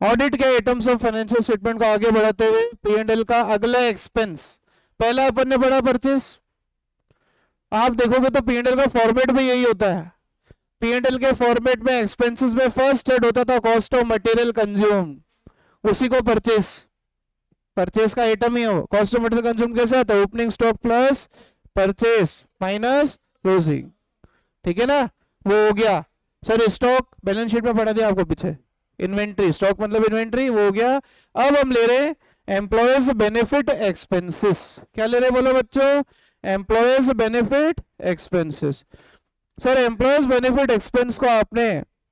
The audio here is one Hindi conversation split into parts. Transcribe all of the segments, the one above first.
ऑडिट के आइटम्स ऑफ फाइनेंशियल स्टेटमेंट को आगे बढ़ाते हुए P&L का अगला एक्सपेंस, पहला अपन ने पढ़ा परचेस। आप देखोगे तो P&L का फॉर्मेट भी यही होता है। P&L के फॉर्मेट में एक्सपेंसेस में फर्स्ट हेड होता था कॉस्ट ऑफ मटेरियल कंज्यूम, उसी को परचेस, परचेस का आइटम ही हो। कॉस्ट ऑफ मटेरियल कंज्यूम कैसे आता है? Opening stock plus purchase minus closing, ठीक है ना, वो हो गया। सर स्टॉक बैलेंस शीट में पढ़ा दिया आपको पीछे, इन्वेंट्री, स्टॉक मतलब इन्वेंट्री, वो हो गया। अब हम ले रहे हैं एम्प्लॉयज बेनिफिट एक्सपेंसेस। क्या ले रहे बोलो बच्चों? Employees benefit expenses. Sir employees benefit expense को आपने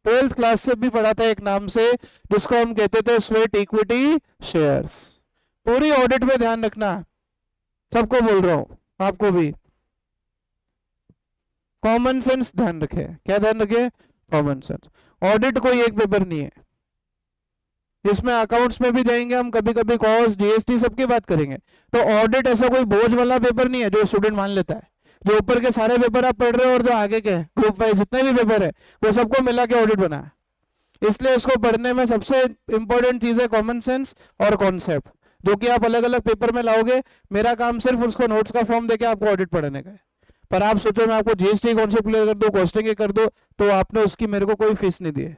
12th क्लास से भी पढ़ा था एक नाम से, जिसको हम कहते थे स्वेट इक्विटी शेयर्स। पूरी ऑडिट में ध्यान रखना, सबको बोल रहा हूं, आपको भी कॉमन सेंस ध्यान रखे। क्या ध्यान रखे? Common sense. ऑडिट कोई एक पेपर नहीं है, इसमें अकाउंट्स में भी जाएंगे हम, कभी कभी कॉस्ट जीएसटी सबकी बात करेंगे। तो ऑडिट ऐसा कोई बोझ वाला पेपर नहीं है जो स्टूडेंट मान लेता है। जो ऊपर के सारे पेपर आप पढ़ रहे हो और जो आगे के ग्रुप वाइज जितने भी पेपर है वो सबको मिला के ऑडिट बना है। इसलिए इसको पढ़ने में सबसे इंपॉर्टेंट चीज है कॉमन सेंस और कॉन्सेप्ट, जो कि आप अलग अलग पेपर में लाओगे। मेरा काम सिर्फ उसको नोट्स का फॉर्म देके आपको ऑडिट पढ़ाने का है। पर आप सोचो मैं आपको जीएसटी कॉन्सेप्ट क्लियर कर दो, कॉस्टिंग कर दो, तो आपने उसकी मेरे को कोई फीस नहीं दी है,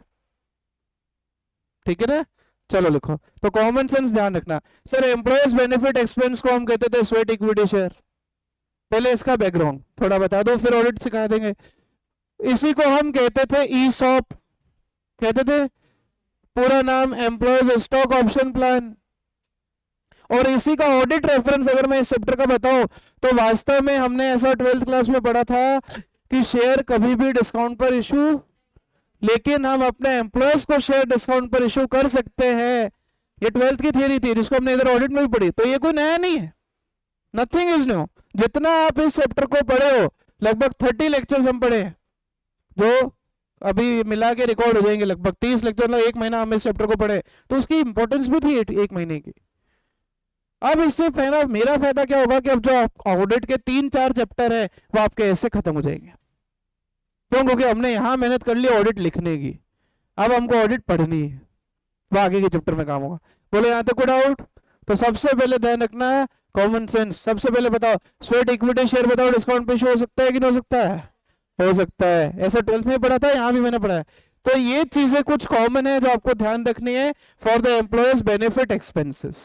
ठीक है ना। चलो लिखो, तो कॉमन सेंस ध्यान रखना। सर एम्प्लॉयज बेनिफिट एक्सपेंस को हम कहते थे स्वेट इक्विटी शेयर। पहले इसका बैकग्राउंड थोड़ा बता दो, फिर ऑडिट सिखा देंगे। इसी को हम कहते थे ईसॉप, कहते थे, पूरा नाम एम्प्लॉयज स्टॉक ऑप्शन प्लान। और इसी का ऑडिट रेफरेंस अगर मैं इस चैप्टर का बताऊं तो वास्तव में हमने ऐसा 12th क्लास में पढ़ा था कि शेयर कभी भी डिस्काउंट पर इशू, लेकिन हम अपने एम्प्लॉयज को शेयर डिस्काउंट पर इशू कर सकते हैं। ये 12th की थियरी थी जिसको हमने इधर ऑडिट में भी पढ़ी। तो ये कोई नया नहीं है, नथिंग इज न्यू। जितना आप इस चैप्टर को पढ़े हो, लगभग 30 लेक्चर्स हम पढ़े हैं, जो अभी मिला के रिकॉर्ड हो जाएंगे लगभग 30 लेक्चर, मतलब 1 महीना हम इस चैप्टर को पढ़े, तो उसकी इंपॉर्टेंस भी थी 1 महीने की। अब इससे पहला मेरा फायदा क्या होगा कि अब जो ऑडिट के 3-4 चैप्टर है वो आपके ऐसे खत्म हो जाएंगे। क्यों? क्योंकि हमने यहां मेहनत कर ली ऑडिट लिखने की, अब हमको ऑडिट पढ़नी है, वो आगे के चैप्टर में काम होगा। बोले यहां तक कोई डाउट? तो सबसे पहले ध्यान रखना है कॉमन सेंस। सबसे पहले बताओ स्वेट इक्विटी शेयर बताओ, डिस्काउंट पे इशू हो सकता है कि नहीं हो सकता है? हो सकता है। ऐसा 12th में पढ़ा था, यहाँ भी मैंने पढ़ा है। तो ये चीजें कुछ कॉमन है जो आपको ध्यान रखनी है for the employees benefit expenses,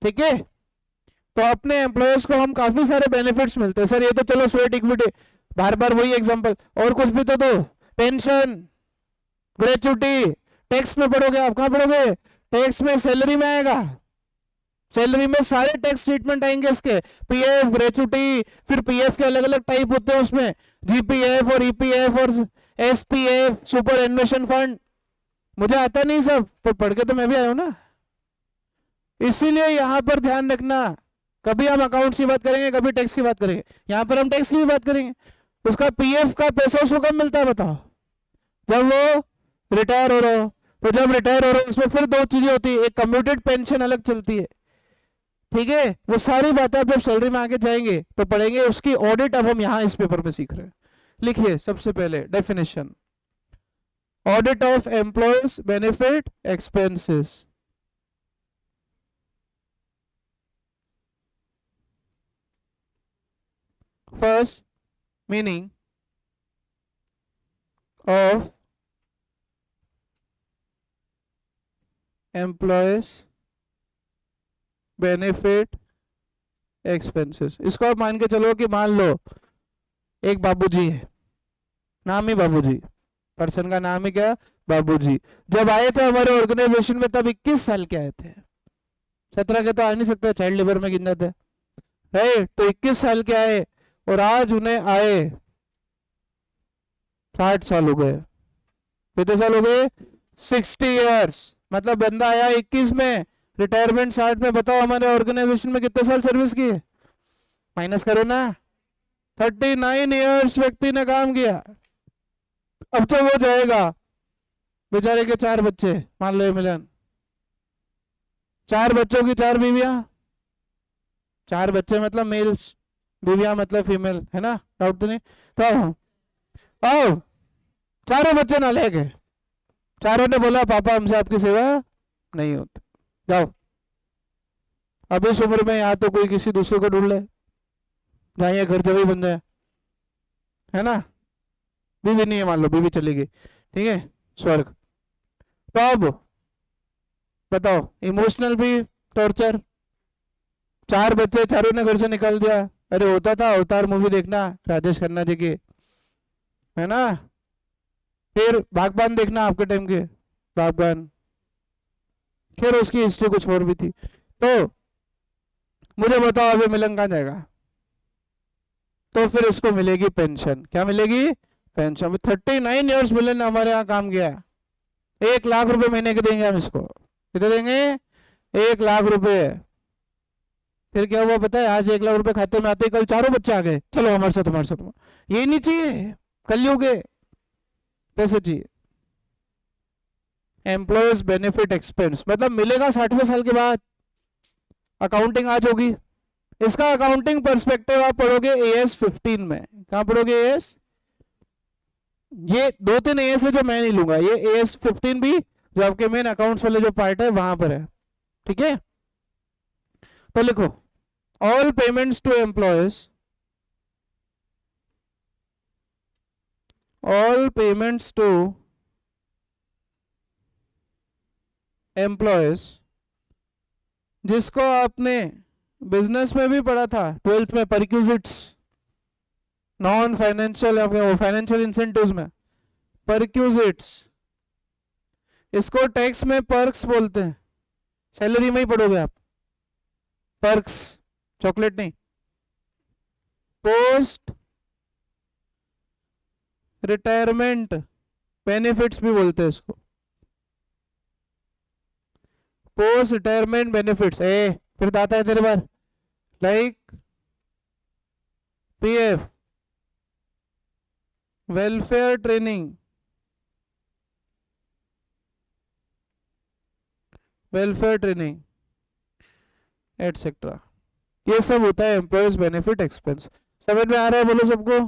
ठीक है। तो अपने एम्प्लॉयज को हम काफी सारे बेनिफिट्स मिलते हैं। सर ये तो चलो स्वेट इक्विटी, बार बार वही एग्जांपल, और कुछ भी तो दो, पेंशन, ग्रेचुटी। टैक्स में पढ़ोगे आप, कहां पढ़ोगे? टैक्स में सैलरी में आएगा, सैलरी में सारे टैक्स ट्रीटमेंट आएंगे इसके, पीएफ, ग्रेचुटी, फिर पीएफ के अलग अलग टाइप होते हैं उसमें, जीपीएफ और ईपीएफ और एसपीएफ, सुपर एन्वेशन फंड। मुझे आता नहीं सब, पर पढ़ के तो मैं भी आया हूं ना। इसीलिए यहां पर ध्यान रखना, कभी हम अकाउंट्स की बात करेंगे, कभी टैक्स की बात करेंगे, यहां पर हम टैक्स की भी बात करेंगे। उसका पीएफ का पैसा उसको कब मिलता है बताओ? जब वो रिटायर हो रहा हो। तो जब रिटायर हो रहा हो उसमें फिर 2 चीजें होती है, एक कम्यूटेड पेंशन अलग चलती है, ठीक है। वो सारी बातें आप जब सैलरी में आगे जाएंगे तो पढ़ेंगे, उसकी ऑडिट अब हम यहां इस पेपर में सीख रहे हैं। लिखिए सबसे पहले definition, audit of employees benefit expenses. First, meaning of employees benefit expenses। इसको आप मान के चलो कि मान लो एक बाबूजी है, नाम ही बाबूजी, पर्सन का नाम ही क्या? बाबूजी। जब आए थे हमारे ऑर्गेनाइजेशन में तब 21 साल के आए थे, 17 के तो आ नहीं सकते, चाइल्ड लेबर में गिन जाते, राइट। तो 21 साल के आए और आज उन्हें आए 60 साल हो गए। कितने साल हो गए? 60 इयर्स। मतलब बंदा आया 21 में, रिटायरमेंट 60 में। बताओ हमारे ऑर्गेनाइजेशन में कितने साल सर्विस की है? माइनस करो ना, 39 इयर्स व्यक्ति ने काम किया। अब तो वो जाएगा, बेचारे के 4 बच्चे, मान लो मिलन, 4 बच्चों की 4 बीवियां, 4 बच्चे मतलब मेल्स, बीवियां मतलब फीमेल, है ना? डाउट तो नहीं? तो आओ, चारों बच्चे ना ले गए, चारों ने बोला पापा हमसे आपकी सेवा नहीं होते। जाओ, अब इस उम्र में या तो कोई किसी दूसरे को ढूंढ ले जहाँ ये घर जगह बन जाए, है ना। बीवी नहीं है मान लो, बीवी चली गई, ठीक है, स्वर्ग। तो अब बताओ, इमोशनल भी टॉर्चर, 4 बच्चे, चारों ने घर से निकाल दिया। अरे होता था अवतार मूवी देखना राजेश खन्ना जी की, है ना। फिर बागबान देखना आपके टाइम के, बागबान, खैर उसकी हिस्ट्री कुछ और भी थी। तो मुझे बताओ अभी मिलन कहाँ जाएगा। तो फिर इसको मिलेगी पेंशन। क्या मिलेगी? पेंशन। 39 ईयर्स मिलन ने हमारे यहाँ काम किया है। 1 लाख रुपए महीने के देंगे हम इसको। कितने देंगे? 1 लाख रुपए। फिर क्या हुआ पता है? आज 1 लाख रुपए खाते में आते ही कल 4 बच्चे आ गए, चलो हमारे साथ हमारे साथ। ये नहीं चाहिए, कलयुग है, पैसे चाहिए। एम्प्लॉयज बेनिफिट एक्सपेंस मतलब मिलेगा 60वें साल के बाद। अकाउंटिंग आज होगी, इसका अकाउंटिंग पर्सपेक्टिव आप पढ़ोगे AS 15 में। कहां पढ़ोगे? AS, ये 2-3 AS है जो मैं नहीं लूंगा, ये AS 15 भी जो आपके मेन अकाउंट्स वाले जो पार्ट है वहां पर है, ठीक है। तो लिखो, all payments to employees, all payments to employees, जिसको आपने बिजनेस में भी पढ़ा था 12th में, perquisites, non financial financial incentives में परक्यूजिट्स, इसको टैक्स में पर्क्स बोलते हैं। सैलरी में ही पढ़ोगे आप, पर्क्स, चॉकलेट नहीं। पोस्ट रिटायरमेंट बेनिफिट्स भी बोलते हैं इसको, पोस्ट रिटायरमेंट बेनिफिट्स। फिर आता है तेरे बार, like PF, welfare training, welfare training etcetera, ये सब होता है एम्प्लॉयज बेनिफिट एक्सपेंस। समझ में आ रहा है? बोलो सबको,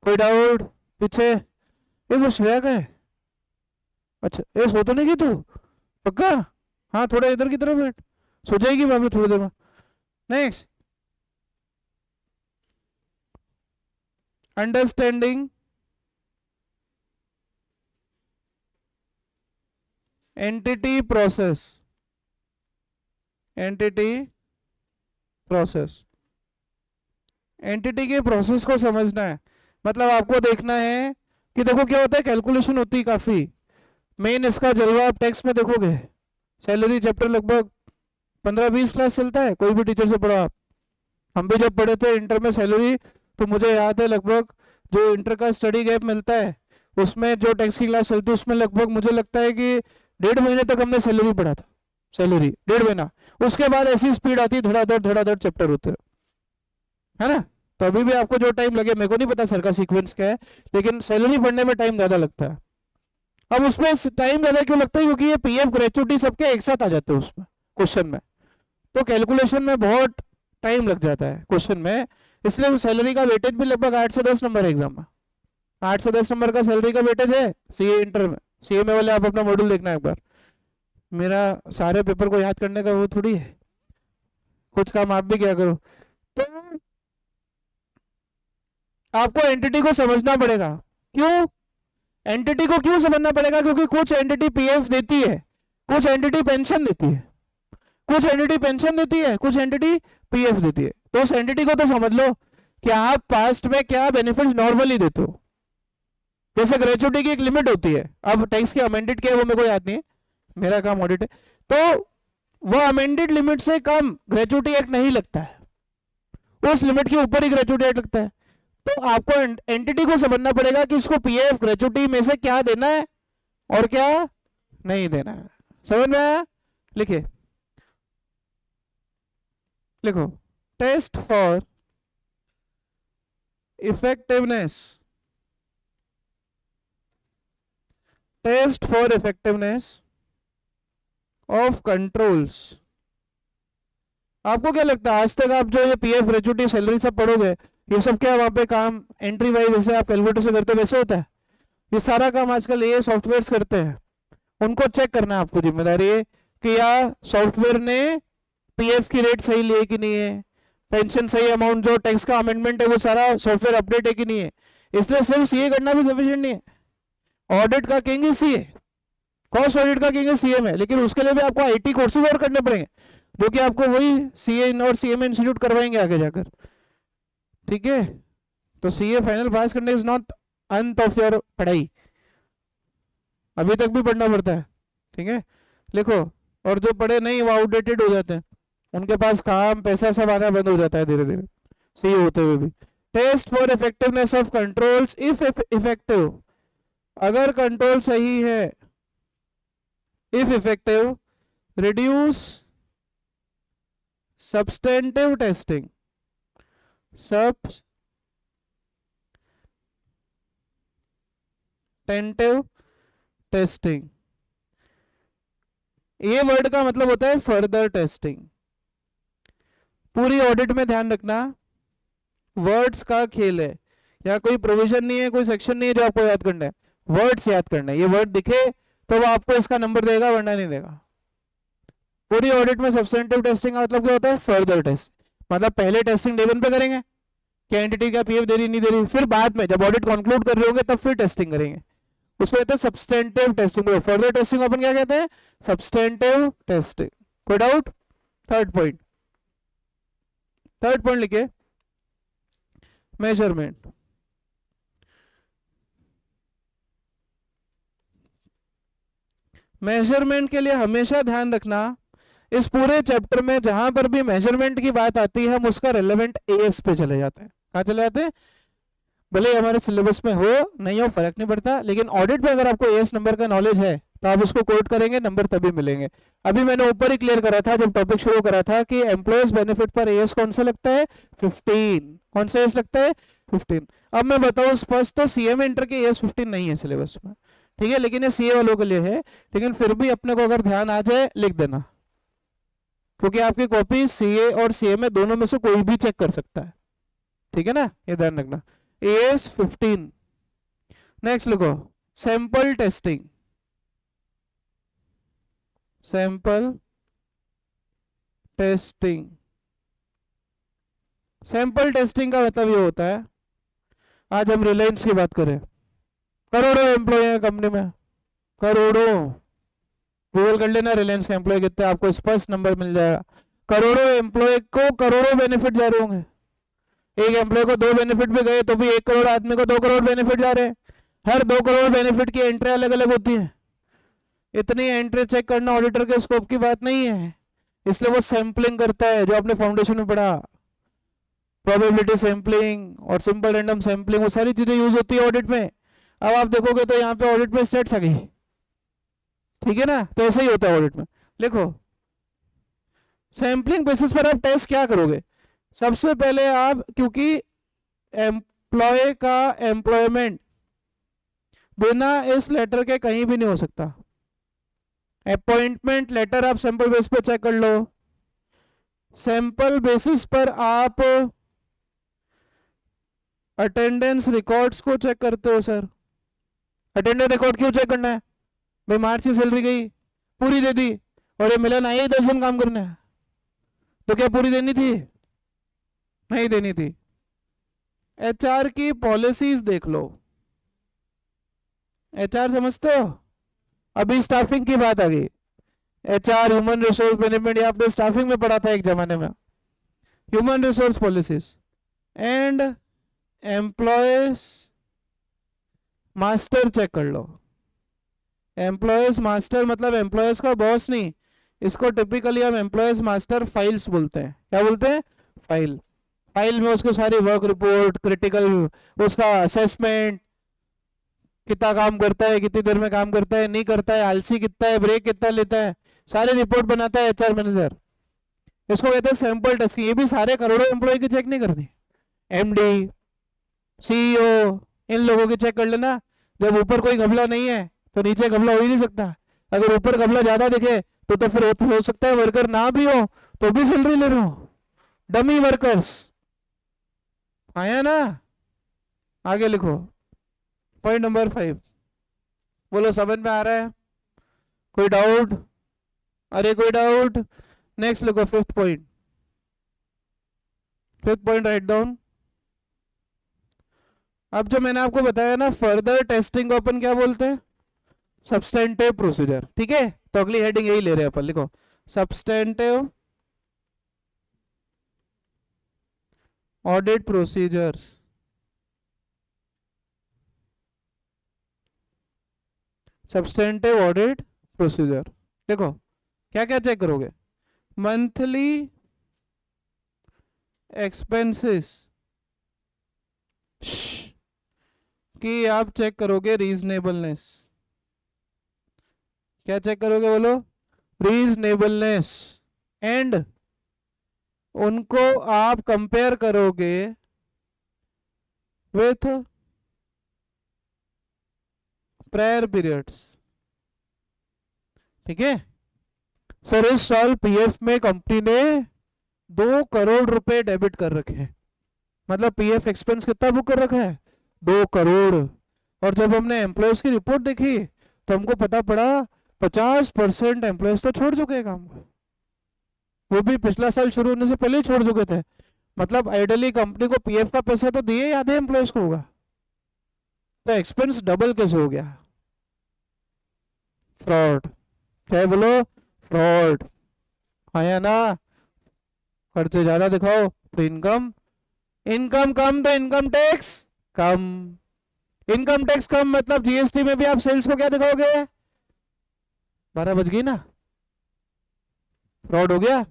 कोई डाउट पीछे? ये वो श्रेया का है? अच्छा, ये सो तो नहीं की तू? पक्का? हाँ, थोड़ा इधर की तरफ बैठ, सो जाएगी वहां पे थोड़ी देर में। Next, understanding entity process, entity process, entity के प्रोसेस को समझना है। मतलब आपको देखना है कि देखो क्या होता है, कैलकुलेशन होती है काफी। मेन इसका जलवा आप टेक्स्ट में देखोगे, सैलरी चैप्टर लगभग 15-20 क्लास चलता है, कोई भी टीचर से पढ़ो आप। हम भी जब पढ़े थे इंटर में सैलरी, तो मुझे याद है लगभग जो इंटर का स्टडी गैप मिलता है उसमें जो टैक्स की क्लास चलती है उसमें लगभग मुझे लगता है कि 1.5 महीने तक हमने सैलरी पढ़ा था, सैलरी 1.5 महीना। उसके बाद ऐसी स्पीड आती है, धड़ाधड़ चैप्टर होते हैं, है ना। तो अभी भी आपको जो टाइम लगे, मेरे को नहीं पता सर का सीक्वेंस क्या है, लेकिन सैलरी पढ़ने में टाइम ज्यादा लगता है। अब उसमें टाइम ज्यादा क्यों लगता है? क्योंकि ये PF ग्रेचुटी सबके एक साथ आ जाते हैं उसमें क्वेश्चन में, तो कैलकुलेशन में बहुत टाइम लग जाता है क्वेश्चन में। इसलिए सैलरी का वेटेज भी लगभग 8 से 10 नंबर है एग्जाम में। 8 से 10 नंबर का सैलरी का वेटेज है CA इंटर में। CA में वाले आप अपना मॉड्यूल देखना एक बार, मेरा सारे पेपर को याद करने का वो थोड़ी है, कुछ काम आप भी क्या करो। तो आपको एंटिटी को समझना पड़ेगा। क्यों एंटिटी को क्यों समझना पड़ेगा? क्योंकि कुछ एंटिटी PF देती है, कुछ एंटिटी पेंशन देती है, कुछ एंटिटी पेंशन देती है, कुछ एंटिटी PF देती है। तो उस एंटिटी को तो समझ लो कि आप पास्ट में क्या बेनिफिट्स नॉर्मली देते हो। जैसे ग्रेचुटी की एक लिमिट होती है, अब टैक्स की अमेंडेड क्या है वो मेरे को याद नहीं है, मेरा काम ऑडिट है, तो वो अमेंडेड लिमिट से कम ग्रेचुटी एक्ट नहीं लगता है, उस लिमिट के ऊपर ही ग्रेचुटी एक्ट लगता है। तो आपको एंटिटी को समझना पड़ेगा कि इसको PF ग्रेचुटी में से क्या देना है और क्या नहीं देना है। समझ में आया? लिखिए, लिखो, test for effectiveness, test for effectiveness of controls. आपको क्या लगता है आज तक आप जो ये PF ग्रेचुटी सैलरी सब पढ़ोगे, ये सब क्या वहां पे काम एंट्री वाइज जैसे आप कैलकुलेटर से करते वैसे होता है? ये सारा काम आजकल ये सॉफ्टवेयर्स करते हैं, उनको चेक करना है आपको जिम्मेदारी है कि या सॉफ्टवेयर ने पीएफ की रेट सही ली है कि नहीं है, पेंशन सही अमाउंट, जो टैक्स का अमेंडमेंट है वो सारा सॉफ्टवेयर अपडेट है कि नहीं है। इसलिए सिर्फ सीए करना भी सफिशिएंट नहीं है। ऑडिट का किंग सीए, कॉस्ट ऑडिट का किंग सीएम है, लेकिन उसके लिए भी आपको आईटी कोर्सेज और करने पड़ेंगे, जो कि आपको वही सीए और सीएम इंस्टीट्यूट करवाएंगे आगे जाकर। ठीक है, तो सीए फाइनल पास करने इज नॉट अंत ऑफ योर पढ़ाई, अभी तक भी पढ़ना पड़ता है। ठीक है, लिखो। और जो पढ़े नहीं वो आउटडेटेड हो जाते हैं, उनके पास काम पैसा सब आना बंद हो जाता है धीरे धीरे सही होते हुए भी। Test for effectiveness of controls if effective, अगर कंट्रोल सही है, if effective reduce substantive testing, substantive testing, ये वर्ड का मतलब होता है फर्दर टेस्टिंग। पूरी ऑडिट में ध्यान रखना वर्ड्स का खेल है, या कोई प्रोविजन नहीं है, कोई सेक्शन नहीं है जो आपको याद करना है, वर्ड्स याद करना है। ये वर्ड दिखे तो वो आपको इसका नंबर देगा वरना नहीं देगा। पूरी ऑडिट में सब्सटेंटिव टेस्टिंग का मतलब क्या होता है, फर्दर टेस्ट। मतलब पहले टेस्टिंग डे 1 पे करेंगे कि एंटिटी का पीएफ दे रही नहीं दे रही, फिर बाद में जब ऑडिट कंक्लूड कर रहे होंगे तब फिर टेस्टिंग करेंगे, उसको कहते हैं सब्सटेंटिव टेस्टिंग। फर्दर टेस्टिंग अपन क्या कहते हैं, सब्सटेंटिव टेस्टिंग। कोई डाउट? थर्ड पॉइंट लिखे, मेजरमेंट। मेजरमेंट के लिए हमेशा ध्यान रखना, इस पूरे चैप्टर में जहां पर भी मेजरमेंट की बात आती है हम उसका रेलेवेंट एएस पे चले जाते हैं। कहाँ चले जाते हैं? भले हमारे सिलेबस में हो नहीं हो फर्क नहीं पड़ता, लेकिन ऑडिट में अगर आपको एएस नंबर का नॉलेज है तो आप उसको कोट करेंगे, नंबर तभी मिलेंगे। अभी मैंने ऊपर ही क्लियर करा था जब टॉपिक शुरू करा था कि एम्प्लॉयज बेनिफिट पर एएस कौन सा लगता है, 15। कौन सा एएस लगता है, 15। अब मैं बताऊं स्पष्ट, तो सीएम इंटर के एएस 15 नहीं है सिलेबस में, ठीक है, लेकिन ये सीए वालों के लिए है। लेकिन फिर भी अपने को अगर ध्यान आ जाए लिख देना, क्योंकि आपकी कॉपी सीए और सीए में दोनों में से कोई भी चेक कर सकता है। ठीक है ना, ये ध्यान रखना, एएस 15। नेक्स्ट लिखो, sample testing. Sample testing, sample testing का मतलब ये होता है, आज हम रिलायंस की बात करें, करोड़ों एम्प्लॉय हैं कंपनी में, करोड़ों। गूगल कर लेना रिलायंस के एम्प्लॉय कितने, आपको स्पष्ट नंबर मिल जाएगा। करोड़ों एम्प्लॉय को करोड़ों बेनिफिट जा रहे होंगे, एक एम्प्लॉय को 2 बेनिफिट भी गए तो भी 1 करोड़ आदमी को 2 करोड़ बेनिफिट जा रहे हैं। हर 2 करोड़ बेनिफिट की एंट्री अलग अलग होती है, इतनी एंट्री चेक करना ऑडिटर के स्कोप की बात नहीं है, इसलिए वो सैंपलिंग करता है, जो आपने फाउंडेशन में पढ़ा, प्रोबेबिलिटी सैंपलिंग और सिंपल रैंडम सैंपलिंग, वो सारी चीजें यूज होती है ऑडिट में। अब आप देखोगे तो यहाँ पे ऑडिट में स्टेट्स आ गई, ठीक है ना, तो ऐसा ही होता है ऑडिट में। लिखो, सैंपलिंग बेसिस पर आप टेस्ट क्या करोगे, सबसे पहले आप, क्योंकि एम्प्लॉय का एम्प्लॉयमेंट बिना इस लेटर के कहीं भी नहीं हो सकता। अपॉइंटमेंट लेटर आप सैंपल बेस पे चेक कर लो, सैंपल बेसिस पर आप अटेंडेंस रिकॉर्ड्स को चेक करते हो। सर अटेंडेंस रिकॉर्ड क्यों चेक करना है भाई, मार्च की सैलरी गई पूरी दे दी और ये मिलन आई 10 दिन काम करने है, तो क्या पूरी देनी थी, नहीं देनी थी। एचआर की पॉलिसीज देख लो, एचआर समझते हो, अभी स्टाफिंग की बात आ गई, एचआर ह्यूमन रिसोर्स मैनेजमेंट, ये आपने स्टाफिंग में पढ़ा था एक जमाने में, human resource policies and employees master check कर लो। एम्प्लॉयज मास्टर मतलब एम्प्लॉयज का बॉस नहीं, इसको टिपिकली हम एम्प्लॉयज मास्टर फाइल्स बोलते हैं। क्या बोलते हैं, फाइल। फाइल में उसको सारी वर्क रिपोर्ट, क्रिटिकल उसका असेसमेंट, कितना काम करता है, कितनी देर में काम करता है, नहीं करता है, आलसी कितना है, ब्रेक कितना लेता है, सारी रिपोर्ट बनाता है एचआर मैनेजर, इसको कहते हैं सैंपल टेस्टिंग। ये भी सारे करोड़ों एम्प्लॉय की चेक नहीं करनी, एमडी, सीईओ, इन लोगों की चेक कर लेना। जब ऊपर कोई घपला नहीं है तो नीचे घपला हो ही नहीं सकता, अगर ऊपर घपला ज्यादा दिखे तो फिर हो सकता है वर्कर ना भी हो तो भी सैलरी ले रहे हो, डमी वर्कर्स। आया ना, आगे लिखो, पॉइंट नंबर 5, बोलो समझ में आ रहा है, कोई डाउट? अरे कोई डाउट? नेक्स्ट लिखो फिफ्थ पॉइंट, राइट डाउन। अब जो मैंने आपको बताया ना, फर्दर टेस्टिंग को अपन क्या बोलते हैं? Substantive procedure. ठीक है, तो अगली हेडिंग यही ले रहे हैं अपन, लिखो substantive audit procedures. Substantive audit procedure, देखो क्या क्या चेक करोगे? मंथली एक्सपेंसेस कि आप चेक करोगे रीजनेबलनेस। क्या चेक करोगे बोलो? रीजनेबलनेस। एंड उनको आप कंपेयर करोगे विथ प्रायर पीरियड्स। ठीक है सर, इस साल पीएफ में कंपनी ने 2 करोड़ रुपए डेबिट कर रखे हैं, मतलब पीएफ एक्सपेंस कितना बुक कर रखा है? 2 करोड़। और जब हमने एम्प्लॉयज की रिपोर्ट देखी तो हमको पता पड़ा 50% एम्प्लॉयज तो छोड़ चुके हैं काम, वो भी पिछला साल शुरू होने से पहले ही छोड़ चुके थे। मतलब आइडियली कंपनी को पीएफ का पैसा तो दिए ही आधे एम्प्लॉयज को होगा, तो एक्सपेंस डबल कैसे हो गया? फ्रॉड। क्या बोलो? फ्रॉड। आया ना? खर्चे ज्यादा दिखाओ तो इनकम कम, तो इनकम टैक्स कम। इनकम टैक्स कम मतलब जीएसटी में भी आप सेल्स को क्या दिखाओगे? 12 बज गई ना? फ्रॉड हो गया।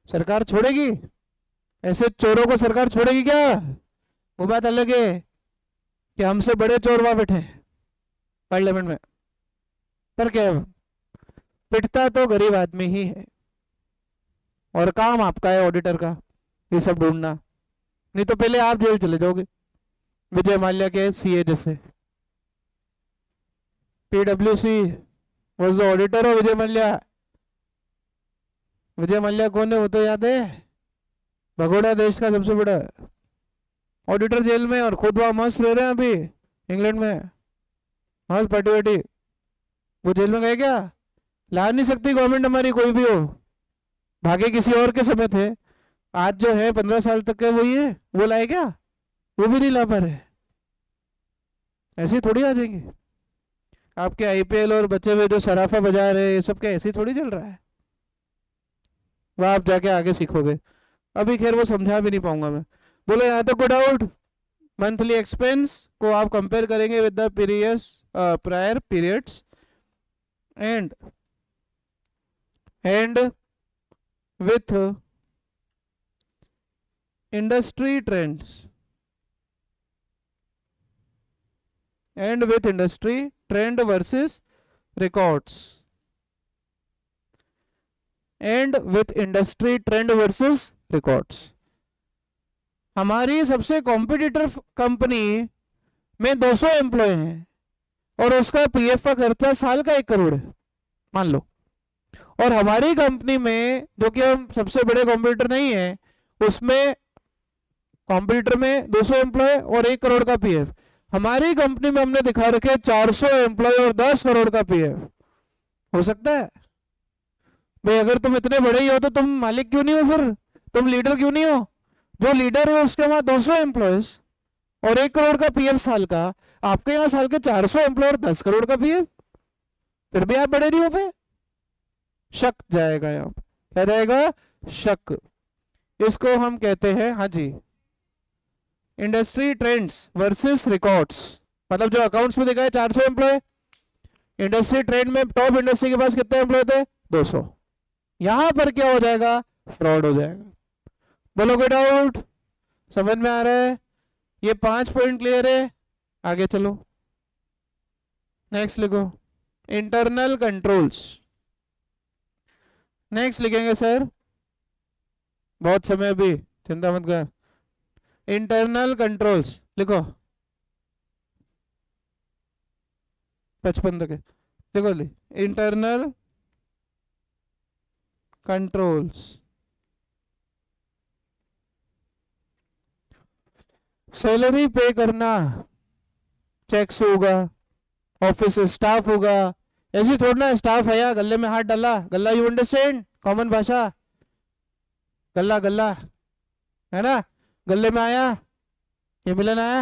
सरकार छोड़ेगी? ऐसे चोरों को सरकार छोड़ेगी क्या? वो बात अलग है कि हमसे बड़े चोर वहां बैठे पार्लियामेंट में, पर क्या पिटता तो गरीब आदमी ही है, और काम आपका है ऑडिटर का ये सब ढूंढना, नहीं तो पहले आप जेल चले जाओगे विजय माल्या के सीए जैसे। पीडब्ल्यूसी was the auditor of Vijay Mallya. Vijay Mallya कौन है वो तो याद है? भगोड़ा देश का सबसे बड़ा ऑडिटर जेल में, और खुद वहां मस्त रह रहे हैं अभी इंग्लैंड में, मस्त पार्टी वार्टी। वो जेल में गए क्या? ला नहीं सकती गवर्नमेंट हमारी कोई भी हो, भागे किसी और के समय थे। आज जो है 15 साल तक के वही है, वो लाए क्या? वो भी नहीं ला पा रहे। ऐसे थोड़ी आ जाएंगे। आपके आईपीएल और बचे हुए जो सराफा बजा रहे हैं ये सब क्या ऐसे थोड़ी चल रहा है? वह आप जाके आगे सीखोगे, अभी खैर वो समझा भी नहीं पाऊंगा मैं। बोलो यहाँ तक को डाउट? मंथली एक्सपेंस को आप कंपेयर करेंगे with the periods prior periods and with industry trends, and with industry trend versus records, and with industry trend versus records. हमारी सबसे कॉम्पिटिटर कंपनी में 200 एम्प्लॉय हैं और उसका पीएफ का खर्चा साल का 1 करोड़ है मान लो, और हमारी कंपनी में जो कि हम सबसे बड़े कॉम्पिटिटर नहीं है उसमें कॉम्पिटिटर में 200 एम्प्लॉय और 1 करोड़ का पीएफ, हमारी कंपनी में हमने दिखा रखे 400 एम्प्लॉय और 10 करोड़ का पीएफ। हो सकता है भाई? अगर तुम इतने बड़े ही हो तो तुम मालिक क्यों नहीं हो? फिर तुम लीडर क्यों नहीं हो? जो लीडर है उसके वहां 200 एम्प्लॉयज और 1 करोड़ का पीएफ साल का, आपके यहाँ साल के 400 एम्प्लॉय और 10 करोड़ का पीएफ, फिर भी आप बड़े नहीं हो पे? शक जाएगा यहाँ पे। क्या जाएगा? शक। इसको हम कहते हैं, हाँ जी, इंडस्ट्री ट्रेंड्स वर्सेस रिकॉर्ड्स। मतलब जो अकाउंट्स में देखा है 400 एम्प्लॉय, इंडस्ट्री ट्रेंड में टॉप इंडस्ट्री के पास कितने एम्प्लॉय थे? 200। यहां पर क्या हो जाएगा? फ्रॉड हो जाएगा। बोलो कोई डाउट? समझ में आ रहा है? ये 5 पॉइंट क्लियर है? आगे चलो, नेक्स्ट लिखो इंटरनल कंट्रोल्स। नेक्स्ट लिखेंगे सर, बहुत समय अभी, चिंता मत कर। इंटरनल कंट्रोल्स लिखो 55 तक है, लिखो ली इंटरनल कंट्रोल्स। सैलरी पे करना चेक से होगा, ऑफिस स्टाफ होगा, ऐसे थोड़ा ना स्टाफ आया गले में हाथ डाला, गल्ला यू अंडरस्टैंड कॉमन भाषा, गल्ला गल्ला है ना, गले में आया, ये मिलन आया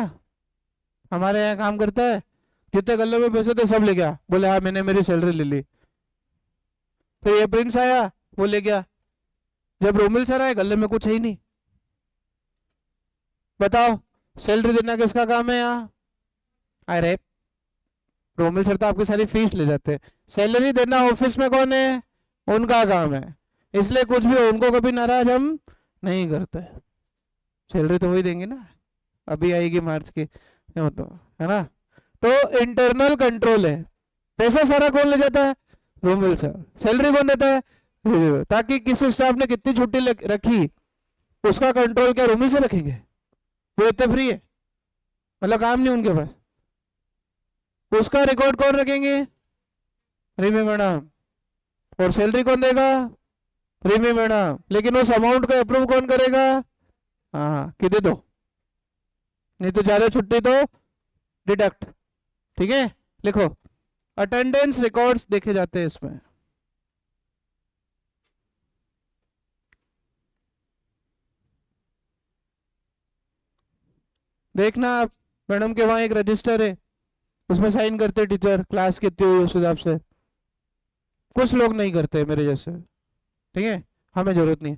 हमारे यहाँ काम करता है, जितने गले में पैसे थे सब ले गया, बोले हाँ मैंने मेरी सैलरी ले ली। फिर ये प्रिंस आया वो ले गया, जब रोमिल सर आए गले में कुछ है ही नहीं। बताओ सैलरी देना किसका काम है यहाँ? अरे रोमिल सर तो आपकी सारी फीस ले जाते हैं, सैलरी देना ऑफिस में कौन है? उनका काम है, इसलिए कुछ भी हो उनको कभी नाराज हम नहीं करते। सैलरी तो वही देंगे ना, अभी आएगी मार्च की तो, है ना। तो इंटरनल कंट्रोल है, पैसा सारा कौन ले जाता है? रोमिल सर। सैलरी कौन देता है? ताकि किसी स्टाफ ने कितनी छुट्टी रखी उसका कंट्रोल क्या रोमिल से रखेंगे? वो इतने फ्री है, मतलब काम नहीं उनके पास, उसका रिकॉर्ड कौन रखेंगे? रिमी मैडम। और सैलरी कौन देगा? रिमी मैडम। लेकिन उस अमाउंट को अप्रूव कौन करेगा? हाँ कि दे दो, नहीं तो ज्यादा छुट्टी तो डिडक्ट। ठीक है, लिखो अटेंडेंस रिकॉर्ड्स देखे जाते हैं इसमें। देखना आप, मैडम के वहां एक रजिस्टर है, उसमें साइन करते टीचर, क्लास कितनी हुई उस हिसाब से। कुछ लोग नहीं करते मेरे जैसे, ठीक है, हमें जरूरत नहीं,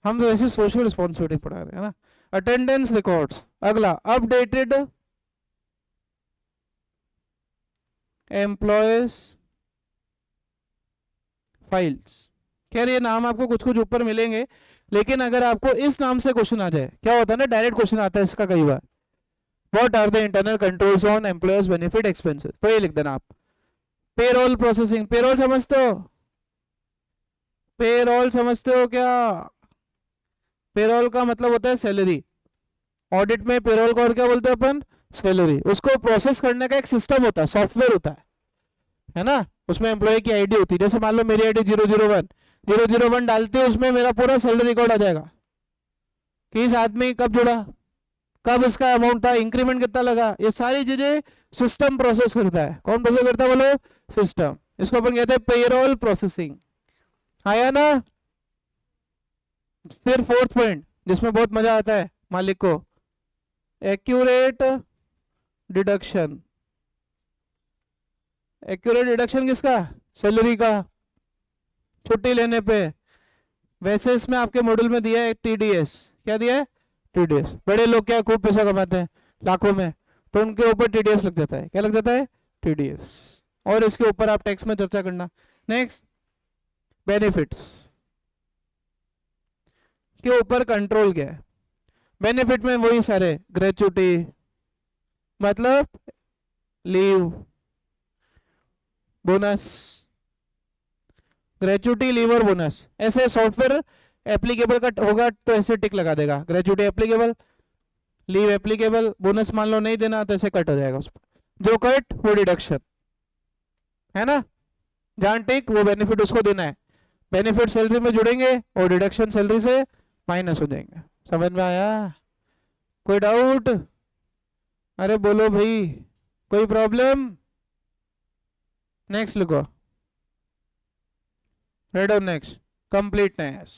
हम तो वैसे सोशल रिस्पॉन्सिबिलिटी पढ़ा रहे हैं ना। Attendance records. अगला अपडेटेड एम्प्लॉयज फाइल्स। खैर ये नाम आपको कुछ कुछ ऊपर मिलेंगे, लेकिन अगर आपको इस नाम से क्वेश्चन आ जाए, क्या होता है ना डायरेक्ट क्वेश्चन आता है इसका कई बार, what are the internal controls on employees benefit expenses, तो ये लिख देना आप। पेरोल प्रोसेसिंग, पेरोल समझते हो? पेरोल समझते हो क्या? पेरोल का मतलब होता है सैलरी, ऑडिट में पेरोल को और क्या बोलते हैं अपन? सैलरी। उसको प्रोसेस करने का एक सिस्टम होता है, सॉफ्टवेयर होता है ना, उसमें एम्प्लॉय की आईडी होती है, जैसे मान लो मेरी आईडी 001 डालते हैं, उसमें मेरा पूरा सैलरी रिकॉर्ड आ जाएगा कि इस आदमी कब जुड़ा, कब इसका अमाउंट था, इंक्रीमेंट कितना लगा, ये सारी चीजें सिस्टम प्रोसेस करता है। कौन प्रोसेस करता है बोलो? सिस्टम। इसको अपन कहते हैं पेरोल प्रोसेसिंग। आया ना। फिर फोर्थ पॉइंट जिसमें बहुत मजा आता है मालिक को, एक्यूरेट डिडक्शन। एक्यूरेट डिडक्शन किसका? सैलरी का, छुट्टी लेने पे। वैसे इसमें आपके मॉड्यूल में दिया है टीडीएस। क्या दिया है? टीडीएस। बड़े लोग क्या खूब पैसा कमाते हैं लाखों में, तो उनके ऊपर टीडीएस लग जाता है। क्या लग जाता है? टीडीएस। और इसके ऊपर आप टैक्स में चर्चा करना। नेक्स्ट, बेनिफिट्स के ऊपर कंट्रोल क्या है? बेनिफिट में वही सारे, ग्रेचुटी मतलब लीव, बोनस, ग्रेचुटी, लीव और बोनस। ऐसे सॉफ्टवेयर एप्लीकेबल का होगा तो ऐसे टिक लगा देगा, gratuity applicable, leave applicable, bonus मान लो नहीं देना तो ऐसे कट हो जाएगा उस पर, जो कट वो डिडक्शन, है ना। जहां टिक वो बेनिफिट उसको देना है, बेनिफिट सैलरी में जुड़ेंगे और डिडक्शन सैलरी से माइनस हो जाएंगे। समझ में आया? कोई डाउट? अरे बोलो भाई, कोई प्रॉब्लम? नेक्स्ट लिखो, red on next, completeness.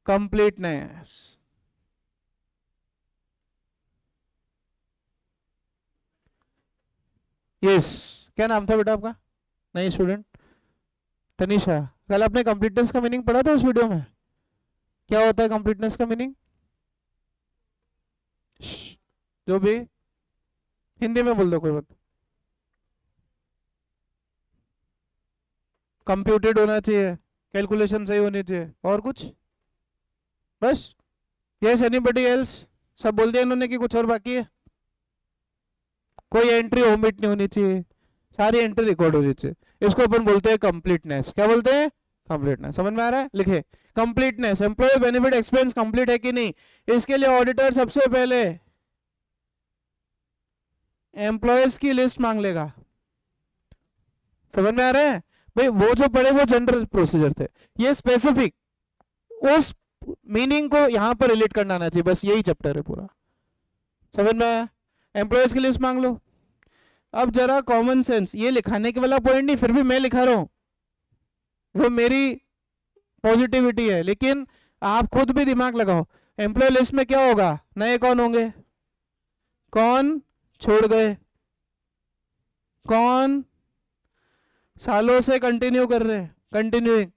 Completeness yes. क्या नाम था बेटा आपका? नई स्टूडेंट तनिषा। कल आपने कंप्लीटनेस का मीनिंग पढ़ा था उस वीडियो में? क्या होता है कंप्लीटनेस का मीनिंग? जो भी हिंदी में बोल दो, कोई बात। कंप्यूटेड होना चाहिए, कैलकुलेशन सही होनी चाहिए, और कुछ? बस? Yes anybody else? सब बोल दिया इन्होंने कि कुछ और बाकी है? कोई एंट्री ओमिट नहीं होनी चाहिए, सारी एंट्री रिकॉर्ड होनी चाहिए। इसको अपन बोलते हैं कंप्लीटनेस। क्या बोलते हैं? कंप्लीटनेस। समझ में आ रहा है? लिखे completeness, employee benefit expense complete है कि नहीं, इसके लिए ऑडिटर सबसे पहले एम्प्लॉयज की लिस्ट मांग लेगा। समझ में आ रहा है भाई? वो जो पढ़े वो जनरल प्रोसीजर थे, ये स्पेसिफिक उस मीनिंग को यहां पर रिलेट करना आना चाहिए, बस यही चैप्टर है पूरा। समझ में आया? एम्प्लॉयज की लिस्ट मांग लो, अब जरा कॉमन सेंस, ये लिखाने के वाला पॉइंट नहीं, फिर भी मैं लिखा रहा हूं, वो मेरी पॉजिटिविटी है, लेकिन आप खुद भी दिमाग लगाओ। एम्प्लॉय लिस्ट में क्या होगा, नए कौन होंगे, कौन छोड़ गए, कौन सालों से कंटिन्यू कर रहे हैं, कंटिन्यूइंग,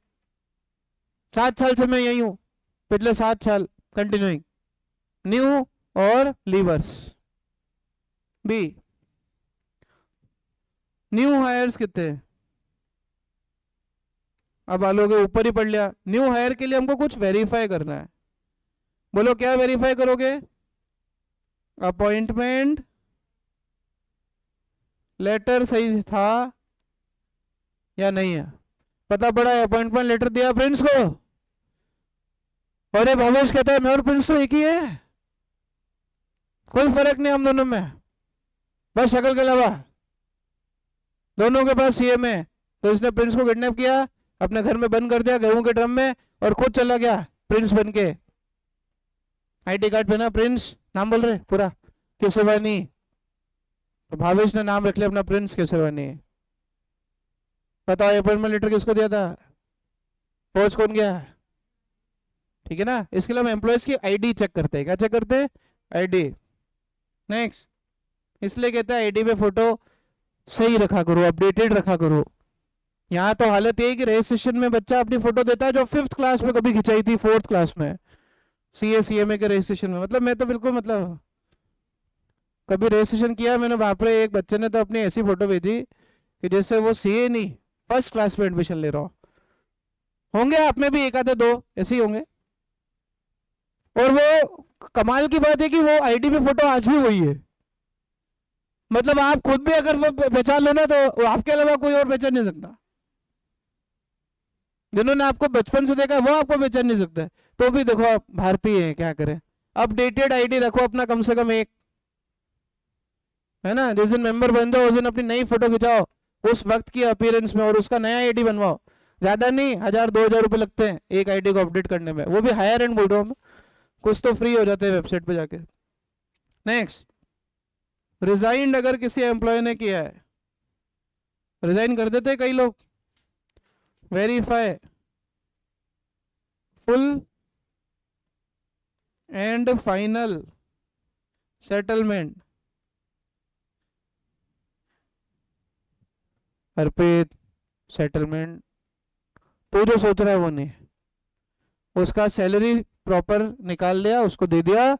7 साल से मैं यही हूं, पिछले 7 साल कंटिन्यूइंग, न्यू और लीवर्स। बी, न्यू हायर्स कितने हैं, अब आलोगे ऊपर ही पढ़ लिया। न्यू हायर के लिए हमको कुछ वेरीफाई करना है, बोलो क्या वेरीफाई करोगे, अपॉइंटमेंट लेटर सही था या नहीं है, पता पड़ा है अपॉइंटमेंट लेटर दिया प्रिंस को, और ये भवेश कहता है मैं और प्रिंस तो एक ही है, कोई फर्क नहीं हम दोनों में, बस शक्ल के अलावा, दोनों के पास सीएम है। तो इसने प्रिंस को किडनैप किया, अपने घर में बंद कर दिया गेहूं के ड्रम में, और खुद चला गया प्रिंस बन के, आईडी कार्ड पे ना प्रिंस नाम बोल रहे पूरा केशवानी, तो भावेश ने नाम रख लिया अपना प्रिंस केशवानी। बताओ अपॉइंटमेंट लेटर किसको दिया था, फौज कौन गया, ठीक है ना। इसके लिए हम एम्प्लॉयज की आईडी चेक करते हैं, क्या चेक करते हैं, आईडी। नेक्स्ट, इसलिए कहते हैं आईडी पे फोटो सही रखा करो, अपडेटेड रखा करो। यहाँ तो हालत ये कि रजिस्ट्रेशन में बच्चा अपनी फोटो देता है जो 5th क्लास में कभी खिंचाई थी, 4th क्लास में, CA के रजिस्ट्रेशन में। मतलब मैं तो बिल्कुल मतलब कभी रजिस्ट्रेशन किया मैंने, बाप रे, एक बच्चे ने तो अपनी ऐसी फोटो भेजी कि जैसे वो CA नहीं 1st क्लास में एडमिशन ले रहा हो। होंगे आप में भी एक आधे दो ऐसे ही होंगे। और वो कमाल की बात है कि वो आईडी पे फोटो आज भी वही है, मतलब आप खुद भी अगर वो पहचान लो ना तो आपके अलावा कोई और पहचान नहीं सकता, जिन्होंने आपको बचपन से देखा है वो आपको पहचान नहीं सकता है। तो भी देखो आप भारतीय हैं, क्या करें। अपडेटेड आईडी रखो अपना, कम से कम एक, है ना। जिस दिन मेंबर बन जाओ उस दिन अपनी नई फोटो खिंचाओ उस वक्त की अपीयरेंस में, और उसका नया आईडी बनवाओ। ज्यादा नहीं, 1000-2000 रुपए लगते हैं एक आईडी को अपडेट करने में, वो भी हायर एंड बोल रहा हूँ, कुछ तो फ्री हो जाते हैं वेबसाइट पे जाके। नेक्स्ट, रिजाइंड अगर किसी एम्प्लॉय ने किया है, रिजाइन कर देते कई लोग। Verify full and final settlement. Arpit, settlement तो जो सोच रहा है वो नहीं, उसका सैलरी प्रॉपर निकाल लिया, उसको दे दिया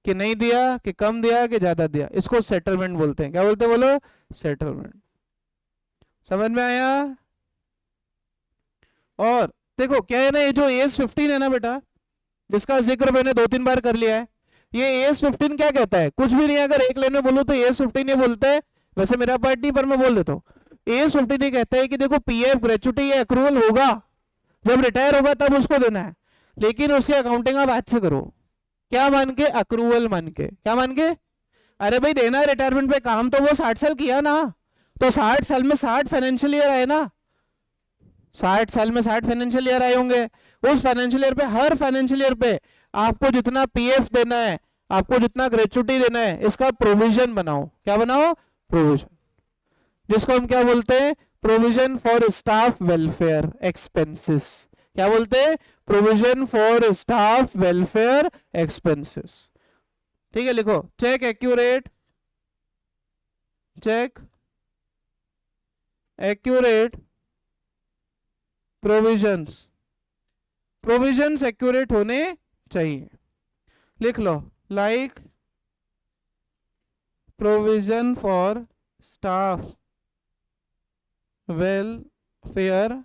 कि नहीं दिया, कि कम दिया कि ज्यादा दिया, इसको सेटलमेंट बोलते हैं। क्या बोलते हैं बोलो, सेटलमेंट। समझ में आया। और देखो क्या है ना, ये जो AS15 है ना बेटा, जिसका जिक्र मैंने 2-3 बार कर लिया है, ये AS15 क्या कहता है, कुछ भी नहीं। अगर एक लाइन में बोलूं तो AS15 ये बोलता है, वैसे मेरा पार्ट नहीं पर मैं बोल देता हूँ। AS15 ये कहता है कि देखो PF ग्रेचुटी या एक्रूवल होगा, जब रिटायर होगा तब उसको देना है, लेकिन उसकी अकाउंटिंग आप आज से करो। क्या मान के, अक्रूवल मान के। क्या मान के, अरे भाई देना है रिटायरमेंट पे, काम तो वो 60 साल किया ना, तो 60 साल में 60 फाइनेंशियल ईयर आए ना, 60 साल में 60 फाइनेंशियल ईयर आए होंगे। उस फाइनेंशियल ईयर पे, हर फाइनेंशियल ईयर पे आपको जितना PF देना है, आपको जितना ग्रेचुटी देना है, इसका प्रोविजन बनाओ। क्या बनाओ, प्रोविजन, जिसको हम क्या बोलते हैं, provision for staff welfare expenses. क्या बोलते हैं, provision for staff welfare expenses. ठीक है, लिखो, check accurate, check accurate provisions, provisions accurate होने चाहिए। लिख लो, like provision for staff welfare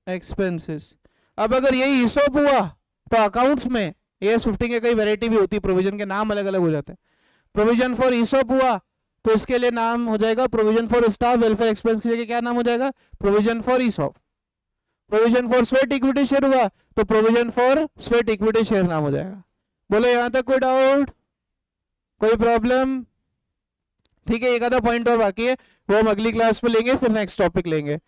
expenses. अब अगर यही हिसाब हुआ तो अकाउंट्स में AS15 के कई वैरायटी भी होती है, प्रोविजन के नाम अलग अलग हो जाते हैं। प्रोविजन फॉर ईसॉप हुआ तो इसके लिए नाम हो जाएगा provision for staff welfare expense की जगह क्या नाम हो जाएगा, provision for ESOP. Provision for sweat equity share हुआ तो provision for sweat equity share नाम हो जाएगा। बोलो यहां तक कोई डाउट, कोई प्रॉब्लम? ठीक है, एक आधा पॉइंट और बाकी है, वो हम अगली क्लास में लेंगे, फिर नेक्स्ट टॉपिक लेंगे।